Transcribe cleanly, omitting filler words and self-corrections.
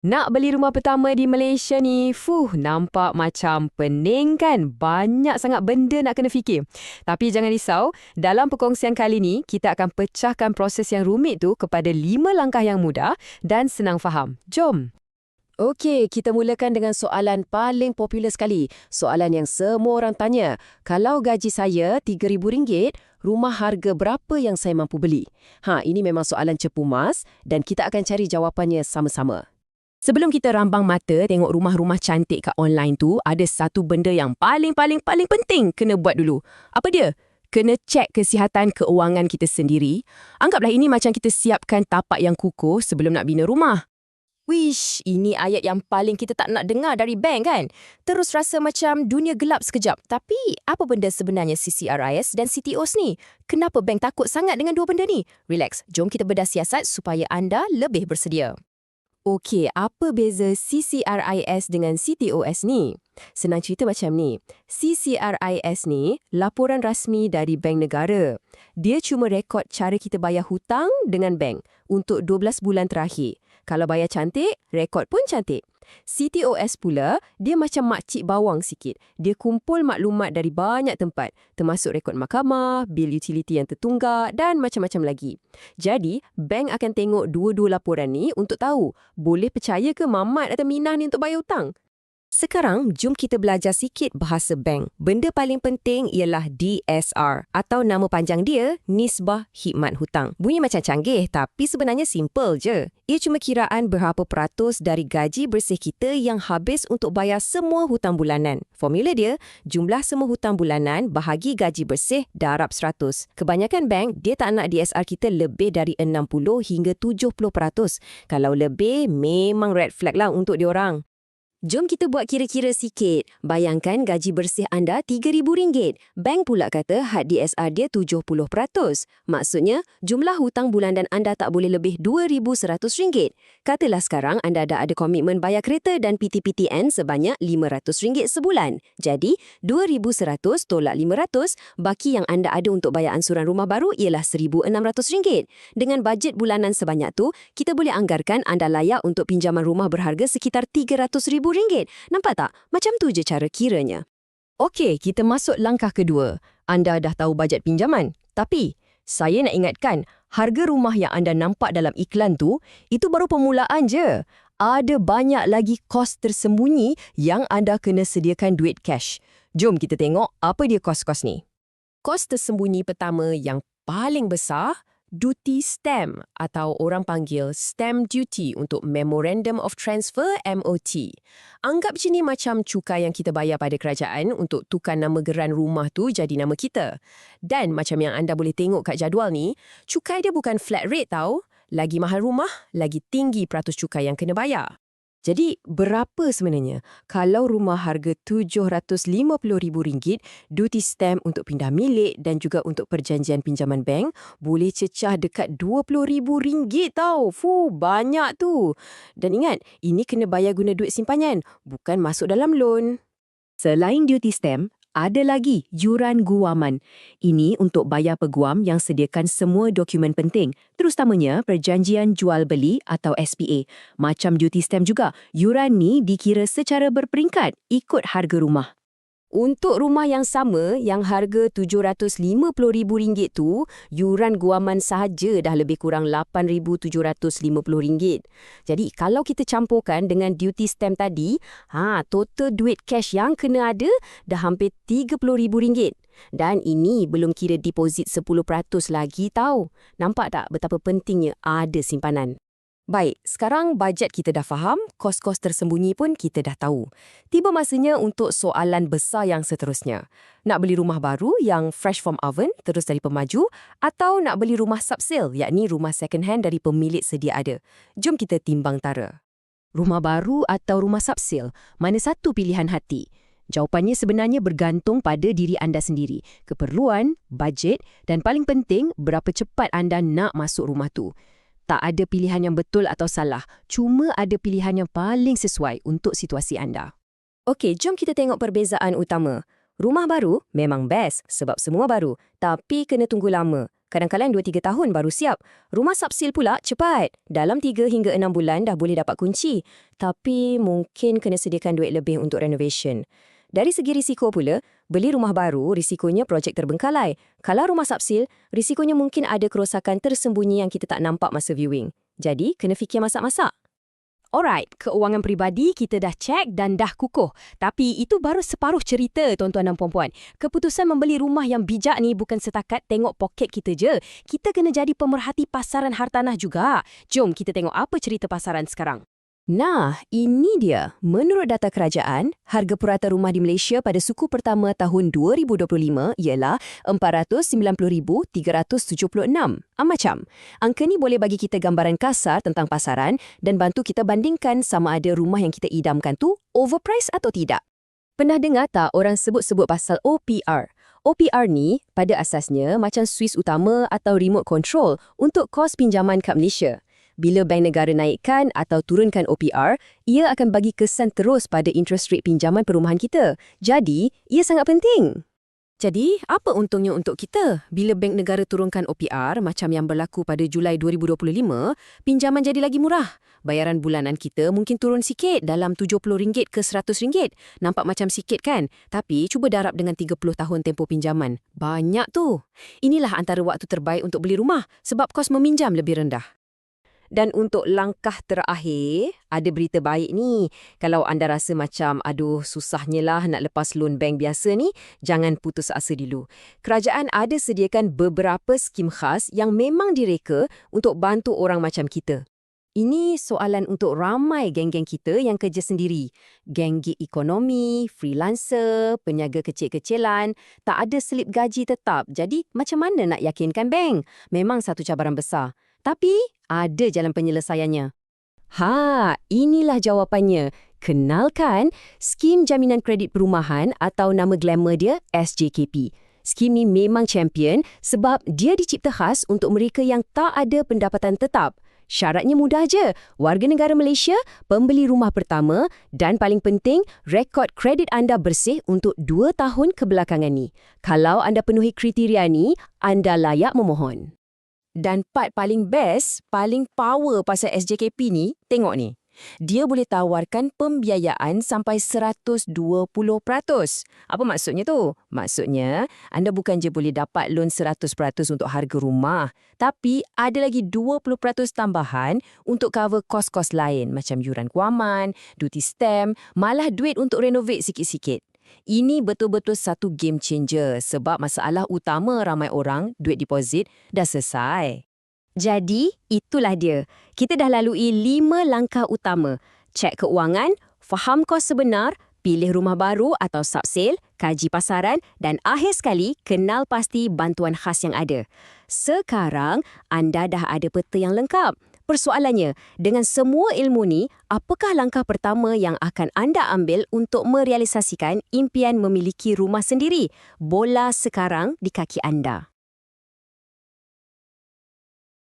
Nak beli rumah pertama di Malaysia ni, nampak macam pening kan? Banyak sangat benda nak kena fikir. Tapi jangan risau, dalam perkongsian kali ni, kita akan pecahkan proses yang rumit tu kepada 5 langkah yang mudah dan senang faham. Jom! Okey, kita mulakan dengan soalan paling popular sekali. Soalan yang semua orang tanya. Kalau gaji saya RM3,000, rumah harga berapa yang saya mampu beli? Ini memang soalan cepu mas dan kita akan cari jawapannya sama-sama. Sebelum kita rambang mata tengok rumah-rumah cantik kat online tu, ada satu benda yang paling penting kena buat dulu. Apa dia? Kena cek kesihatan keuangan kita sendiri. Anggaplah ini macam kita siapkan tapak yang kukuh sebelum nak bina rumah. Wish, ini ayat yang paling kita tak nak dengar dari bank kan? Terus rasa macam dunia gelap sekejap. Tapi apa benda sebenarnya CCRIS dan CTOs ni? Kenapa bank takut sangat dengan dua benda ni? Relax, jom kita bedah siasat supaya anda lebih bersedia. Okey, apa beza CCRIS dengan CTOS ni? Senang cerita macam ni. CCRIS ni laporan rasmi dari bank negara. Dia cuma rekod cara kita bayar hutang dengan bank untuk 12 bulan terakhir. Kalau bayar cantik, rekod pun cantik. CTOS pula, dia macam makcik bawang sikit. Dia kumpul maklumat dari banyak tempat, termasuk rekod mahkamah, bil utility yang tertunggak dan macam-macam lagi. Jadi, bank akan tengok dua-dua laporan ni untuk tahu boleh percaya ke Mamat atau Minah ni untuk bayar hutang. Sekarang, jom kita belajar sikit bahasa bank. Benda paling penting ialah DSR atau nama panjang dia, Nisbah Khidmat Hutang. Bunyi macam canggih tapi sebenarnya simple je. Ia cuma kiraan berapa peratus dari gaji bersih kita yang habis untuk bayar semua hutang bulanan. Formula dia, jumlah semua hutang bulanan bahagi gaji bersih darab 100. Kebanyakan bank, dia tak nak DSR kita lebih dari 60 hingga 70%. Kalau lebih, memang red flag lah untuk diorang. Jom kita buat kira-kira sikit. Bayangkan gaji bersih anda RM3,000. Bank pula kata had DSR dia 70%. Maksudnya, jumlah hutang bulanan anda tak boleh lebih RM2,100. Katalah sekarang anda dah ada komitmen bayar kereta dan PTPTN sebanyak RM500 sebulan. Jadi, RM2,100 tolak RM500, baki yang anda ada untuk bayar ansuran rumah baru ialah RM1,600. Dengan bajet bulanan sebanyak tu, kita boleh anggarkan anda layak untuk pinjaman rumah berharga sekitar RM300,000. Nampak tak? Macam tu je cara kiranya. Okey, kita masuk langkah kedua. Anda dah tahu bajet pinjaman. Tapi, saya nak ingatkan, harga rumah yang anda nampak dalam iklan tu, itu baru permulaan je. Ada banyak lagi kos tersembunyi yang anda kena sediakan duit cash. Jom kita tengok apa dia kos-kos ni. Kos tersembunyi pertama yang paling besar, duty stamp atau orang panggil stamp duty untuk Memorandum of Transfer MOT. Anggap sini macam cukai yang kita bayar pada kerajaan untuk tukar nama geran rumah tu jadi nama kita. Dan macam yang anda boleh tengok kat jadual ni, cukai dia bukan flat rate tau. Lagi mahal rumah, lagi tinggi peratus cukai yang kena bayar. Jadi, berapa sebenarnya? Kalau rumah harga RM750,000, duty stamp untuk pindah milik dan juga untuk perjanjian pinjaman bank boleh cecah dekat RM20,000 tau. Banyak tu. Dan ingat, ini kena bayar guna duit simpanan, bukan masuk dalam loan. Selain duty stamp, ada lagi yuran guaman. Ini untuk bayar peguam yang sediakan semua dokumen penting, terutamanya perjanjian jual beli atau SPA. Macam duty stamp juga, yuran ni dikira secara berperingkat ikut harga rumah. Untuk rumah yang sama, yang harga RM750,000 tu, yuran guaman sahaja dah lebih kurang RM8,750. Jadi, kalau kita campurkan dengan duty stamp tadi, total duit cash yang kena ada dah hampir RM30,000. Dan ini belum kira deposit 10% lagi tau. Nampak tak betapa pentingnya ada simpanan? Baik, sekarang bajet kita dah faham, kos-kos tersembunyi pun kita dah tahu. Tiba masanya untuk soalan besar yang seterusnya. Nak beli rumah baru yang fresh from oven, terus dari pemaju, atau nak beli rumah subsale, yakni rumah second hand dari pemilik sedia ada. Jom kita timbang tara. Rumah baru atau rumah subsale, mana satu pilihan hati? Jawapannya sebenarnya bergantung pada diri anda sendiri, keperluan, bajet dan paling penting, berapa cepat anda nak masuk rumah tu. Tak ada pilihan yang betul atau salah, cuma ada pilihan yang paling sesuai untuk situasi anda. Okey, jom kita tengok perbezaan utama. Rumah baru memang best sebab semua baru, tapi kena tunggu lama. Kadang-kadang 2-3 tahun baru siap. Rumah subsil pula cepat. Dalam 3 hingga 6 bulan dah boleh dapat kunci. Tapi mungkin kena sediakan duit lebih untuk renovation. Dari segi risiko pula, beli rumah baru risikonya projek terbengkalai. Kalau rumah subsil, risikonya mungkin ada kerosakan tersembunyi yang kita tak nampak masa viewing. Jadi, kena fikir masak-masak. Alright, keuangan peribadi kita dah cek dan dah kukuh. Tapi itu baru separuh cerita, tuan-tuan dan puan-puan. Keputusan membeli rumah yang bijak ni bukan setakat tengok poket kita je. Kita kena jadi pemerhati pasaran hartanah juga. Jom kita tengok apa cerita pasaran sekarang. Nah, ini dia. Menurut data kerajaan, harga purata rumah di Malaysia pada suku pertama tahun 2025 ialah RM490,376. Macam, angka ni boleh bagi kita gambaran kasar tentang pasaran dan bantu kita bandingkan sama ada rumah yang kita idamkan tu overpriced atau tidak. Pernah dengar tak orang sebut-sebut pasal OPR? OPR ni pada asasnya macam suis utama atau remote control untuk kos pinjaman kat Malaysia. Bila bank negara naikkan atau turunkan OPR, ia akan bagi kesan terus pada interest rate pinjaman perumahan kita. Jadi, ia sangat penting. Jadi, apa untungnya untuk kita? Bila bank negara turunkan OPR macam yang berlaku pada Julai 2025, pinjaman jadi lagi murah. Bayaran bulanan kita mungkin turun sikit dalam RM70 ke RM100. Nampak macam sikit kan? Tapi cuba darab dengan 30 tahun tempoh pinjaman. Banyak tu. Inilah antara waktu terbaik untuk beli rumah sebab kos meminjam lebih rendah. Dan untuk langkah terakhir, ada berita baik ni. Kalau anda rasa macam, aduh susahnya lah nak lepas loan bank biasa ni, jangan putus asa dulu. Kerajaan ada sediakan beberapa skim khas yang memang direka untuk bantu orang macam kita. Ini soalan untuk ramai geng-geng kita yang kerja sendiri. Geng gig ekonomi, freelancer, peniaga kecil-kecilan, tak ada slip gaji tetap. Jadi macam mana nak yakinkan bank? Memang satu cabaran besar. Tapi ada jalan penyelesaiannya. Inilah jawapannya. Kenalkan Skim Jaminan Kredit Perumahan atau nama glamour dia SJKP. Skim ni memang champion sebab dia dicipta khas untuk mereka yang tak ada pendapatan tetap. Syaratnya mudah je, warga negara Malaysia, pembeli rumah pertama dan paling penting, rekod kredit anda bersih untuk 2 tahun kebelakangan ni. Kalau anda penuhi kriteria ni, anda layak memohon. Dan part paling best, paling power pasal SJKP ni, tengok ni. Dia boleh tawarkan pembiayaan sampai 120%. Apa maksudnya tu? Maksudnya, anda bukan je boleh dapat loan 100% untuk harga rumah, tapi ada lagi 20% tambahan untuk cover kos-kos lain macam yuran kewaman, duty stamp, malah duit untuk renovate sikit-sikit. Ini betul-betul satu game changer sebab masalah utama ramai orang, duit deposit, dah selesai. Jadi, itulah dia. Kita dah lalui 5 langkah utama. Cek keuangan, faham kos sebenar, pilih rumah baru atau subsale, kaji pasaran dan akhir sekali, kenal pasti bantuan khas yang ada. Sekarang, anda dah ada peta yang lengkap. Persoalannya, dengan semua ilmu ni, apakah langkah pertama yang akan anda ambil untuk merealisasikan impian memiliki rumah sendiri? Bola sekarang di kaki anda.